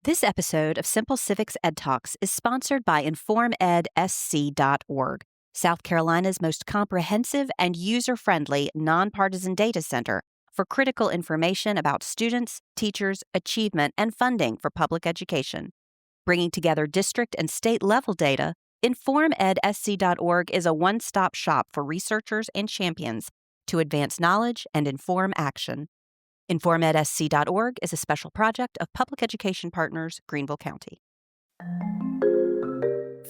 This episode of Simple Civics EdTalks is sponsored by informedsc.org, South Carolina's most comprehensive and user-friendly nonpartisan data center for critical information about students, teachers, achievement, and funding for public education. Bringing together district and state-level data, informedsc.org is a one-stop shop for researchers and champions to advance knowledge and inform action. InformedSC.org is a special project of Public Education Partners, Greenville County.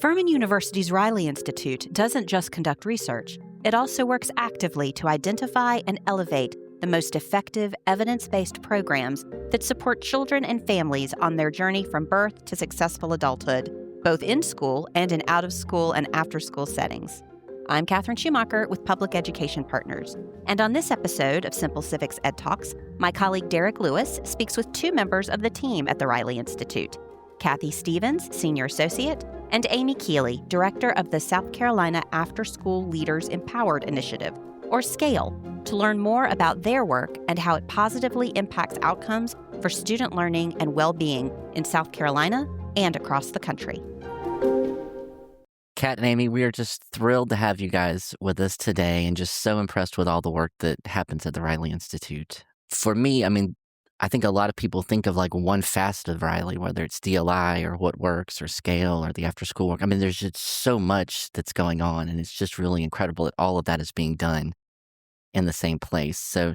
Furman University's Riley Institute doesn't just conduct research, it also works actively to identify and elevate the most effective evidence-based programs that support children and families on their journey from birth to successful adulthood, both in school and in out-of-school and after-school settings. I'm Catherine Schumacher with Public Education Partners, and on this episode of Simple Civics EdTalks, my colleague Derek Lewis speaks with two members of the team at the Riley Institute, Cathy Stevens, Senior Associate, and Amy Keely, Director of the South Carolina Afterschool Leaders Empowered Initiative, or SCALE, to learn more about their work and how it positively impacts outcomes for student learning and well-being in South Carolina and across the country. Cat and Amy, we are just thrilled to have you guys with us today and just so impressed with all the work that happens at the Riley Institute. For me, I think a lot of people think of like one facet of Riley, whether it's DLI or What Works or Scale or the after school work. There's just so much that's going on, and it's just really incredible that all of that is being done in the same place. So,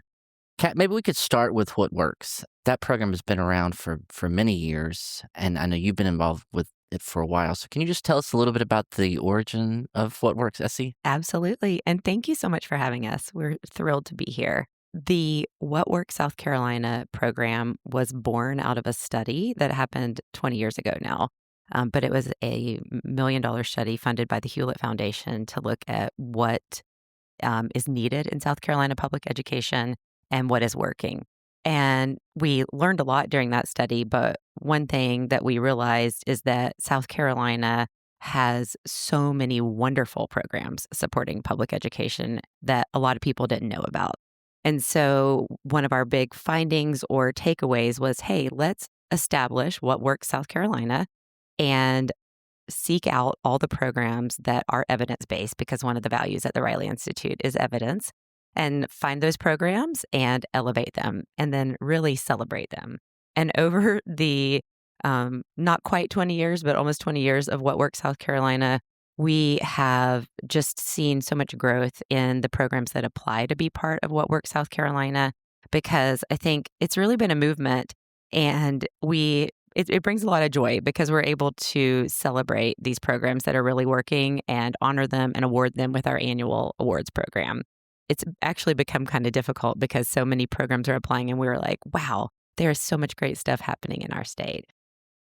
Cat, maybe we could start with What Works. That program has been around for many years, and I know you've been involved with it for a while. So can you just tell us a little bit about the origin of What Works, SC? Absolutely. And thank you so much for having us. We're thrilled to be here. The What Works South Carolina program was born out of a study that happened 20 years ago now. But it was a $1 million study funded by the Hewlett Foundation to look at what is needed in South Carolina public education and what is working. And we learned a lot during that study, but one thing that we realized is that South Carolina has so many wonderful programs supporting public education that a lot of people didn't know about. And so one of our big findings or takeaways was, hey, let's establish What Works South Carolina and seek out all the programs that are evidence-based, because one of the values at the Riley Institute is evidence, and find those programs and elevate them and then really celebrate them. And over the not quite 20 years, but almost 20 years of What Works South Carolina, we have just seen so much growth in the programs that apply to be part of What Works South Carolina, because I think it's really been a movement, and it brings a lot of joy because we're able to celebrate these programs that are really working and honor them and award them with our annual awards program. It's actually become kind of difficult because so many programs are applying, and we were like, wow, there's so much great stuff happening in our state.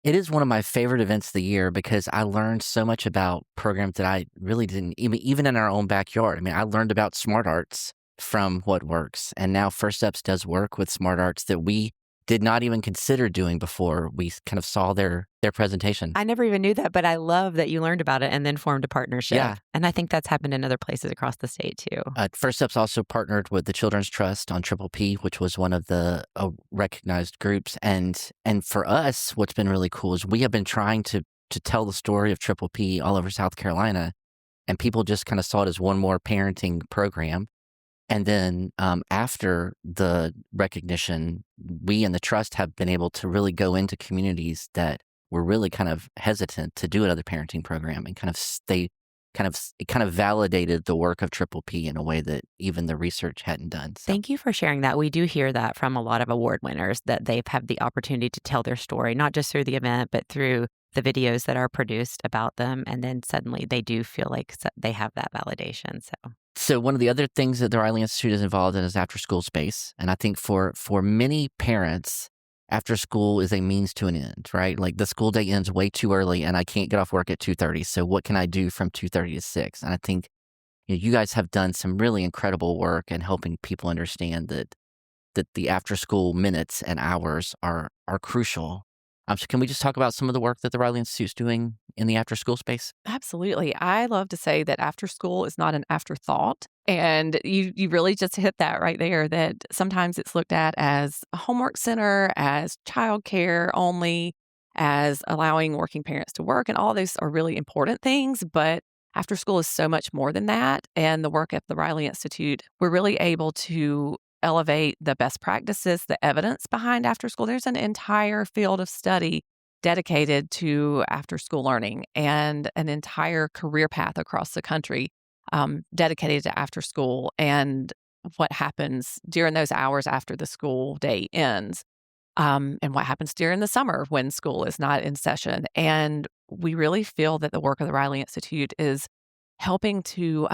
It is one of my favorite events of the year because I learned so much about programs that I really didn't, even in our own backyard. I learned about Smart Arts from What Works, and now First Steps does work with Smart Arts that we did not even consider doing before we kind of saw their presentation. I never even knew that, but I love that you learned about it and then formed a partnership. Yeah. And I think that's happened in other places across the state too. First Steps also partnered with the Children's Trust on Triple P, which was one of the recognized groups. And for us, what's been really cool is we have been trying to tell the story of Triple P all over South Carolina, and people just kind of saw it as one more parenting program. And then after the recognition, we and the trust have been able to really go into communities that were really kind of hesitant to do another parenting program, and it kind of validated the work of Triple P in a way that even the research hadn't done. So. Thank you for sharing that. We do hear that from a lot of award winners, that they've had the opportunity to tell their story, not just through the event, but through the videos that are produced about them. And then suddenly they do feel like they have that validation. So one of the other things that the Riley Institute is involved in is after school space. And I think for many parents, after school is a means to an end, right? Like the school day ends way too early and I can't get off work at 2:30. So what can I do from 2:30 to 6? And I think you guys have done some really incredible work in helping people understand that the after school minutes and hours are crucial. So can we just talk about some of the work that the Riley Institute is doing in the after school space? Absolutely. I love to say that after school is not an afterthought. And you really just hit that right there, that sometimes it's looked at as a homework center, as childcare only. as allowing working parents to work. And all those are really important things, but after school is so much more than that. And the work at the Riley Institute, we're really able to elevate the best practices, the evidence behind after school. There's an entire field of study dedicated to after school learning and an entire career path across the country dedicated to after school and what happens during those hours after the school day ends, and what happens during the summer when school is not in session. And we really feel that the work of the Riley Institute is helping to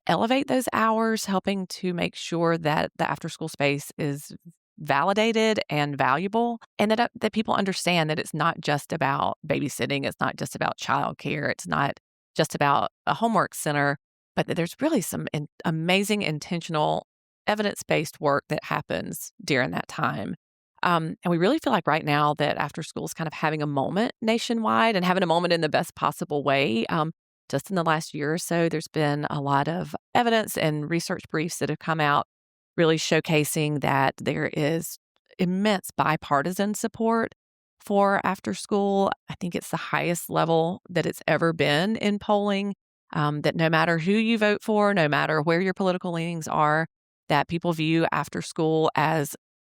elevate those hours, helping to make sure that the after school space is validated and valuable, and that people understand that it's not just about babysitting, it's not just about childcare, it's not just about a homework center, but that there's really some amazing intentional evidence-based work that happens during that time. And we really feel like right now that after school is kind of having a moment nationwide and having a moment in the best possible way. Just in the last year or so, there's been a lot of evidence and research briefs that have come out really showcasing that there is immense bipartisan support for after school. I think it's the highest level that it's ever been in polling, that no matter who you vote for, no matter where your political leanings are, that people view after school as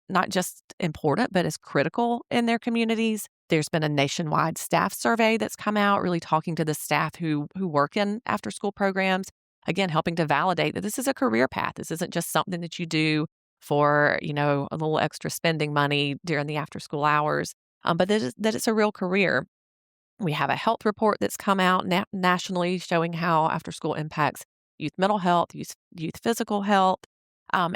not just important, but as critical in their communities. There's been a nationwide staff survey that's come out, really talking to the staff who work in after school programs, again, helping to validate that this is a career path. This isn't just something that you do for, a little extra spending money during the after school hours, but that it's a real career. We have a health report that's come out nationally showing how after school impacts youth mental health, youth physical health.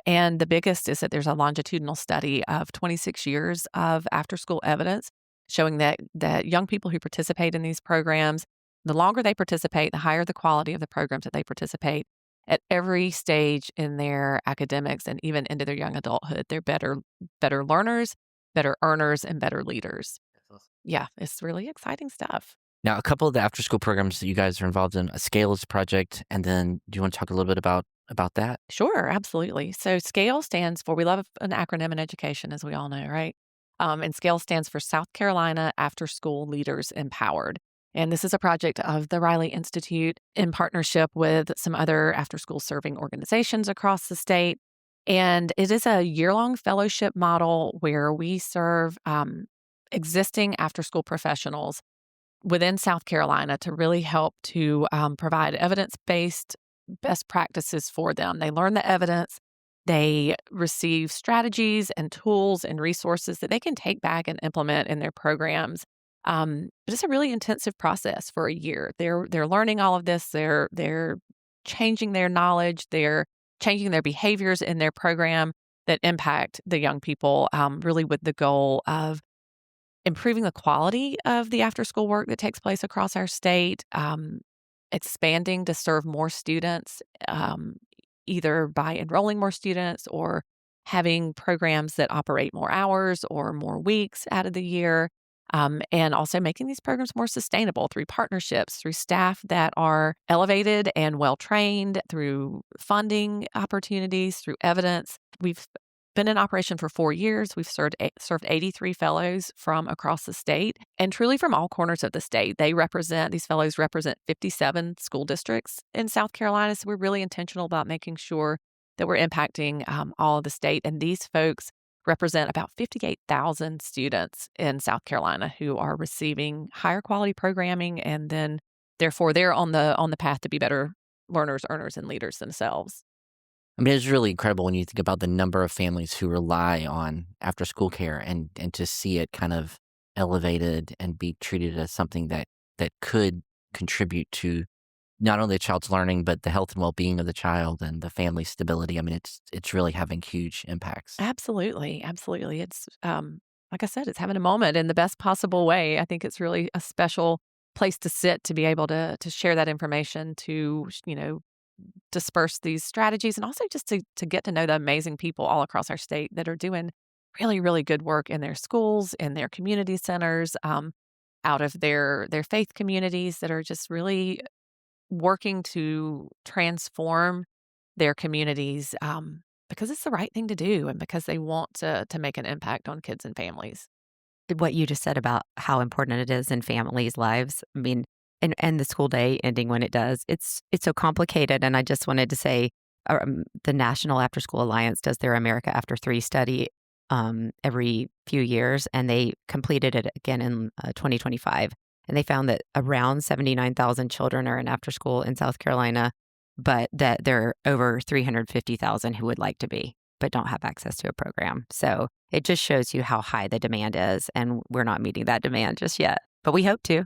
And the biggest is that there's a longitudinal study of 26 years of after school evidence showing that young people who participate in these programs, the longer they participate, the higher the quality of the programs that they participate at every stage in their academics and even into their young adulthood. They're better learners, better earners, and better leaders. Yeah, it's really exciting stuff. Now, a couple of the after school programs that you guys are involved in, a SCALES project, and then do you want to talk a little bit about that? Sure, absolutely. So SCALE stands for, we love an acronym in education, as we all know, right? And SCALE stands for South Carolina After School Leaders Empowered. And this is a project of the Riley Institute in partnership with some other after school serving organizations across the state. And it is a year-long fellowship model where we serve existing after school professionals within South Carolina to really help to provide evidence-based best practices for them. They learn the evidence, they receive strategies and tools and resources that they can take back and implement in their programs. But it's a really intensive process for a year. They're learning all of this. They're changing their knowledge. They're changing their behaviors in their program that impact the young people, really with the goal of improving the quality of the after-school work that takes place across our state, expanding to serve more students, either by enrolling more students or having programs that operate more hours or more weeks out of the year, and also making these programs more sustainable through partnerships, through staff that are elevated and well-trained, through funding opportunities, through evidence. We've been in operation for 4 years. We've served 83 fellows from across the state and truly from all corners of the state. These fellows represent 57 school districts in South Carolina. So we're really intentional about making sure that we're impacting all of the state. And these folks represent about 58,000 students in South Carolina who are receiving higher quality programming. And then therefore they're on the path to be better learners, earners, and leaders themselves. I mean, it's really incredible when you think about the number of families who rely on after school care and to see it kind of elevated and be treated as something that could contribute to not only the child's learning, but the health and well-being of the child and the family stability. I mean, it's really having huge impacts. Absolutely. Absolutely. It's, like I said, it's having a moment in the best possible way. I think it's really a special place to sit to be able to share that information, to, disperse these strategies, and also just to get to know the amazing people all across our state that are doing really, really good work in their schools, in their community centers, out of their faith communities that are just really working to transform their communities, because it's the right thing to do and because they want to make an impact on kids and families. what you just said about how important it is in families' lives. I mean, and the school day ending when it does, it's so complicated. And I just wanted to say, the National After School Alliance does their America After 3 study every few years, and they completed it again in 2025. And they found that around 79,000 children are in after school in South Carolina, but that there are over 350,000 who would like to be, but don't have access to a program. So it just shows you how high the demand is, and we're not meeting that demand just yet, but we hope to.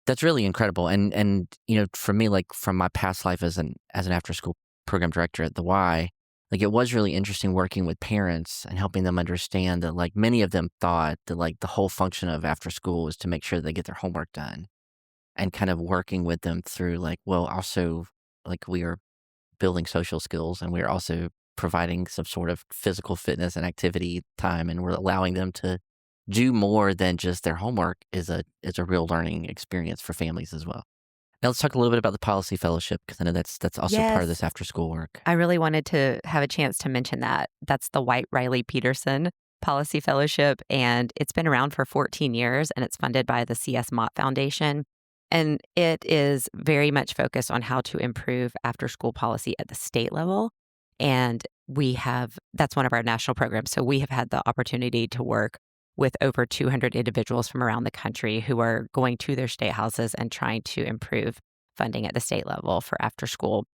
That's really incredible. And for me, like from my past life as an after school program director at the Y, like it was really interesting working with parents and helping them understand that like many of them thought that like the whole function of after school was to make sure they get their homework done, and kind of working with them through like, well, also like we are building social skills, and we are also providing some sort of physical fitness and activity time, and we're allowing them to do more than just their homework is a real learning experience for families as well. Now let's talk a little bit about the policy fellowship, because I know that's also part of this after school work. I really wanted to have a chance to mention that. That's the White-Riley-Peterson Policy Fellowship, and it's been around for 14 years, and it's funded by the C.S. Mott Foundation. And it is very much focused on how to improve after school policy at the state level. And that's one of our national programs. So we have had the opportunity to work with over 200 individuals from around the country who are going to their state houses and trying to improve funding at the state level for after school.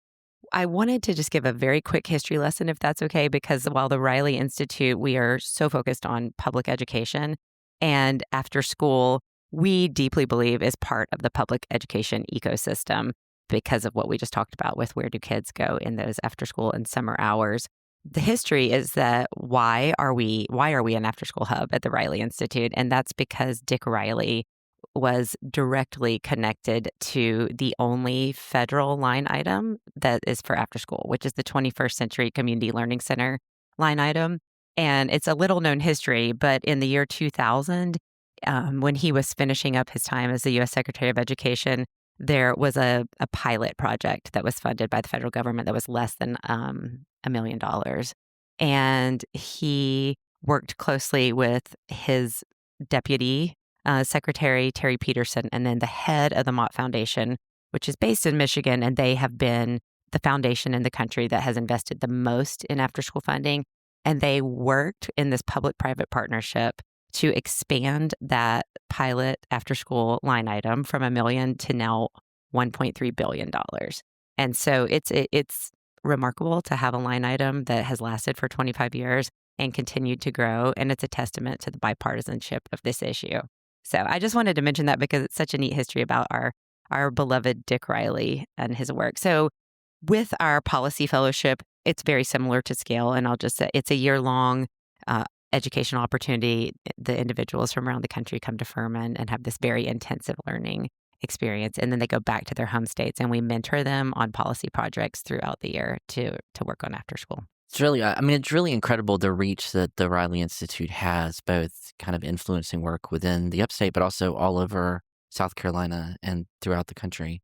I wanted to just give a very quick history lesson, if that's okay, because while the Riley Institute, we are so focused on public education, and after school, we deeply believe is part of the public education ecosystem because of what we just talked about with where do kids go in those after school and summer hours. The history is that why are we an after school hub at the Riley Institute? And that's because Dick Riley was directly connected to the only federal line item that is for after school, which is the 21st Century Community Learning Center line item. And it's a little known history, but in the year 2000, when he was finishing up his time as the U.S. Secretary of Education, there was a pilot project that was funded by the federal government that was less than $1 million. And he worked closely with his deputy secretary, Terry Peterson, and then the head of the Mott Foundation, which is based in Michigan. And they have been the foundation in the country that has invested the most in after school funding. And they worked in this public-private partnership to expand that pilot after school line item from $1 million to now $1.3 billion. And so it's remarkable to have a line item that has lasted for 25 years and continued to grow. And it's a testament to the bipartisanship of this issue. So I just wanted to mention that because it's such a neat history about our beloved Dick Riley and his work. So with our policy fellowship, it's very similar to scale. And I'll just say it's a year-long educational opportunity. The individuals from around the country come to Furman and have this very intensive learning experience. And then they go back to their home states, and we mentor them on policy projects throughout the year to work on after school. It's really incredible the reach that the Riley Institute has, both kind of influencing work within the upstate, but also all over South Carolina and throughout the country.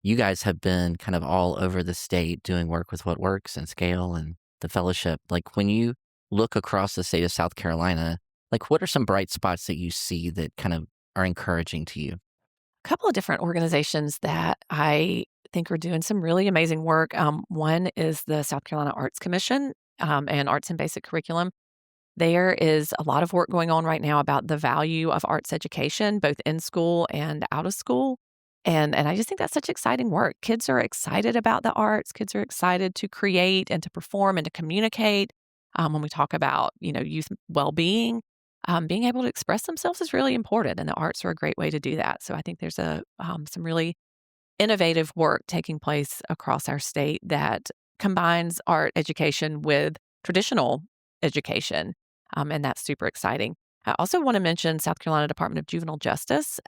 You guys have been kind of all over the state doing work with What Works and Scale and the fellowship. Like when you look across the state of South Carolina, like what are some bright spots that you see that kind of are encouraging to you? A couple of different organizations that I think are doing some really amazing work. One is the South Carolina Arts Commission and Arts and Basic Curriculum. There is a lot of work going on right now about the value of arts education, both in school and out of school. And I just think that's such exciting work. Kids are excited about the arts. Kids are excited to create and to perform and to communicate. When we talk about, youth well-being, being able to express themselves is really important, and the arts are a great way to do that. So I think there's some really innovative work taking place across our state that combines art education with traditional education, and that's super exciting. I also want to mention South Carolina Department of Juvenile Justice.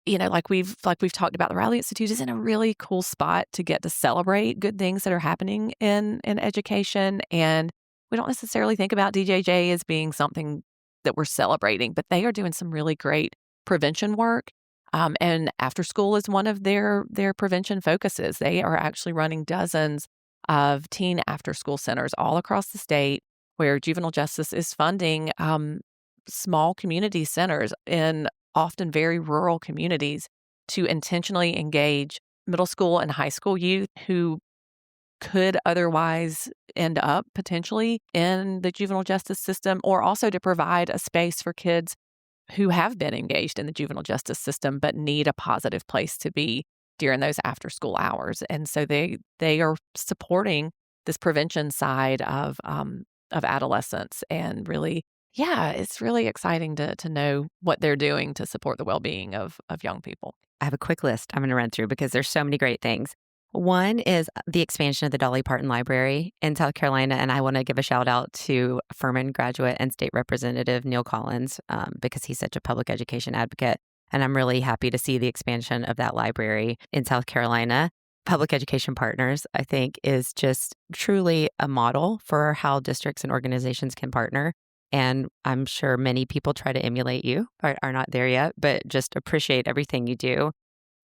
Like we've talked about, the Riley Institute is in a really cool spot to get to celebrate good things that are happening in education. And we don't necessarily think about DJJ as being something that we're celebrating, but they are doing some really great prevention work. And after school is one of their prevention focuses. They are actually running dozens of teen after school centers all across the state where juvenile justice is funding small community centers in often very rural communities to intentionally engage middle school and high school youth who could otherwise end up potentially in the juvenile justice system, or also to provide a space for kids who have been engaged in the juvenile justice system but need a positive place to be during those after school hours. And so they are supporting this prevention side of adolescence, and really, yeah, it's really exciting to know what they're doing to support the well-being of young people. I have a quick list I'm going to run through because there's so many great things. One is the expansion of the Dolly Parton Library in South Carolina, and I want to give a shout out to Furman graduate and state representative Neil Collins because he's such a public education advocate, and I'm really happy to see the expansion of that library in South Carolina. Public Education Partners, I think, is just truly a model for how districts and organizations can partner. And I'm sure many people try to emulate you, are not there yet, but just appreciate everything you do.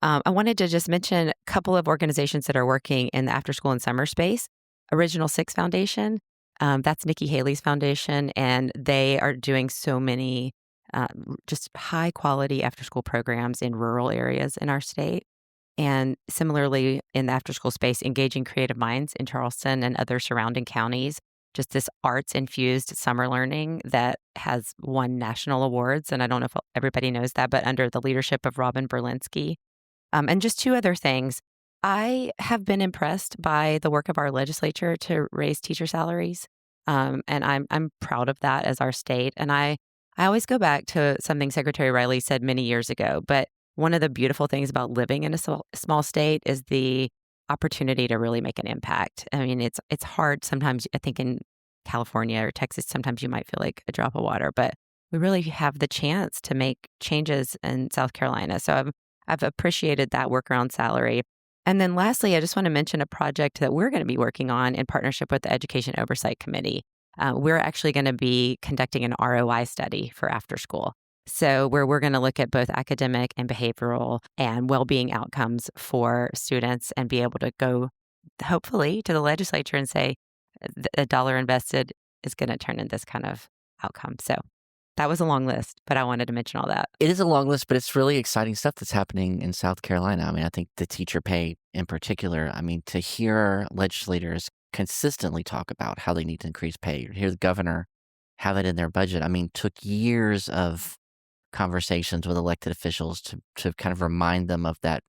I wanted to just mention a couple of organizations that are working in the after school and summer space. Original Six Foundation, that's Nikki Haley's foundation, and they are doing so many just high quality after school programs in rural areas in our state. And similarly, in the after school space, Engaging Creative Minds in Charleston and other surrounding counties, just this arts infused summer learning that has won national awards. And I don't know if everybody knows that, but under the leadership of Robin Berlinski. And just two other things. I have been impressed by the work of our legislature to raise teacher salaries. And I'm proud of that as our state. And I always go back to something Secretary Riley said many years ago. But one of the beautiful things about living in a small state is the opportunity to really make an impact. I mean, it's hard sometimes. I think in California or Texas, sometimes you might feel like a drop of water, but we really have the chance to make changes in South Carolina. So I've appreciated that work around salary. And then lastly, I just want to mention a project that we're going to be working on in partnership with the Education Oversight Committee. We're actually going to be conducting an ROI study for after school. So where we're going to look at both academic and behavioral and well-being outcomes for students and be able to go, hopefully, to the legislature and say, a dollar invested is going to turn in this kind of outcome. So that was a long list, but I wanted to mention all that. It is a long list, but it's really exciting stuff that's happening in South Carolina. I mean, I think the teacher pay in particular, I mean, to hear legislators consistently talk about how they need to increase pay, hear the governor have it in their budget, I mean, took years of conversations with elected officials to kind of remind them of that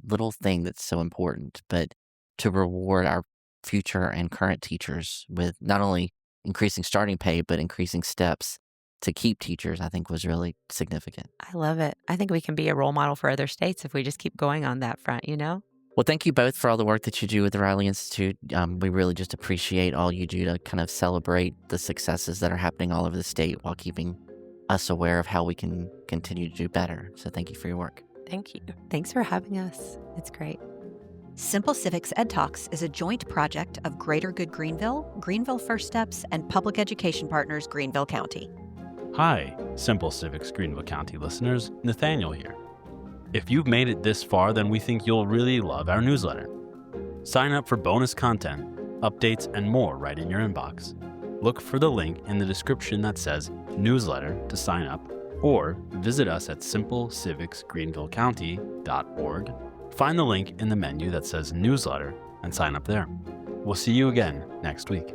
little thing that's so important, but to reward our future and current teachers with not only increasing starting pay, but increasing steps to keep teachers, I think was really significant. I love it. I think we can be a role model for other states if we just keep going on that front, you know? Well, thank you both for all the work that you do with the Riley Institute. We really just appreciate all you do to kind of celebrate the successes that are happening all over the state while keeping us aware of how we can continue to do better. So thank you for your work. Thank you. Thanks for having us. It's great. Simple Civics EdTalks is a joint project of Greater Good Greenville, Greenville First Steps, and Public Education Partners Greenville County. Hi, Simple Civics Greenville County listeners, Nathaniel here. If you've made it this far, then we think you'll really love our newsletter. Sign up for bonus content, updates, and more right in your inbox. Look for the link in the description that says newsletter to sign up, or visit us at simplecivicsgreenvillecounty.org. Find the link in the menu that says newsletter and sign up there. We'll see you again next week.